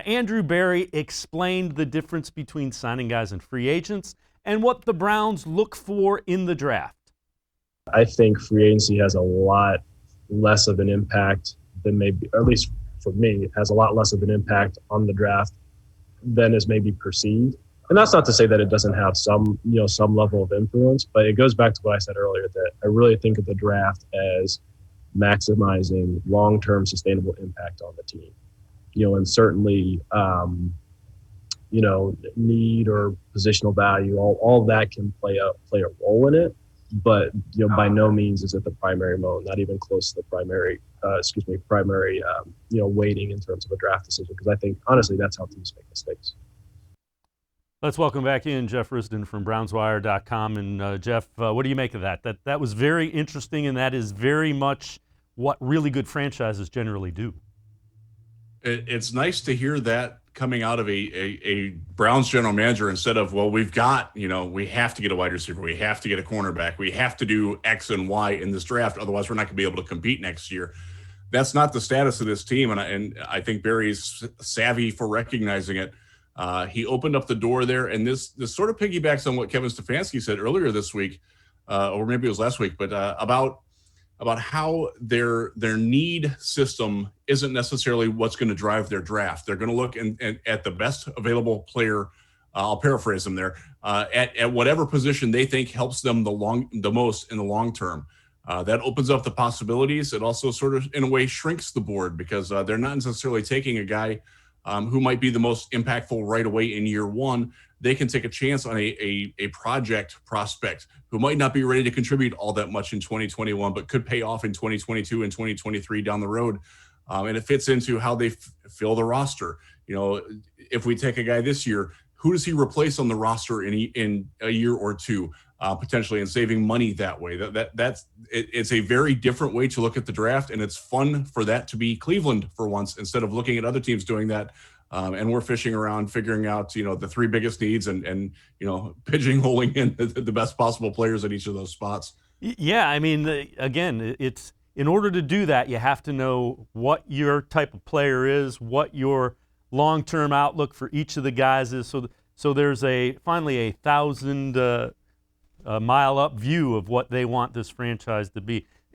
Andrew Berry explained the difference between signing guys and free agents and what the Browns look for in the draft. I think free agency has a lot less of an impact than maybe, or at least for me, it has a lot less of an impact on the draft than is maybe perceived. And that's not to say that it doesn't have some level of influence, but it goes back to what I said earlier, that I really think of the draft as maximizing long-term sustainable impact on the team. And certainly, need or positional value, all that can play a role in it. But by no means is it the primary mode, not even close to the primary weighting in terms of a draft decision. Because I think honestly, that's how teams make mistakes. Let's welcome back in Jeff Risdon from BrownsWire.com. And Jeff, what do you make of that? That was very interesting, and that is very much what really good franchises generally do. It's nice to hear that coming out of a Browns general manager, instead of, well, we have to get a wide receiver, we have to get a cornerback, we have to do X and Y in this draft, otherwise we're not going to be able to compete next year. That's not the status of this team, and I think Barry's savvy for recognizing it. He opened up the door there, and this sort of piggybacks on what Kevin Stefanski said earlier this week, or maybe it was last week, but about how their need system isn't necessarily what's going to drive their draft. They're going to look at the best available player. I'll paraphrase them there, at whatever position they think helps them the most in the long term. That opens up the possibilities. It also sort of, in a way, shrinks the board, because they're not necessarily taking a guy who might be the most impactful right away in year one. They can take a chance on a project prospect who might not be ready to contribute all that much in 2021, but could pay off in 2022 and 2023 down the road. And it fits into how they fill the roster. If we take a guy this year, who does he replace on the roster in a year or two, potentially, and saving money that way? It's a very different way to look at the draft, and it's fun for that to be Cleveland for once, instead of looking at other teams doing that. And we're fishing around, figuring out, the three biggest needs and pigeonholing in the best possible players at each of those spots. Yeah, I mean, again, it's in order to do that, you have to know what your type of player is, what your long-term outlook for each of the guys is. So there's finally a 1,000 mile up view of what they want this franchise to be.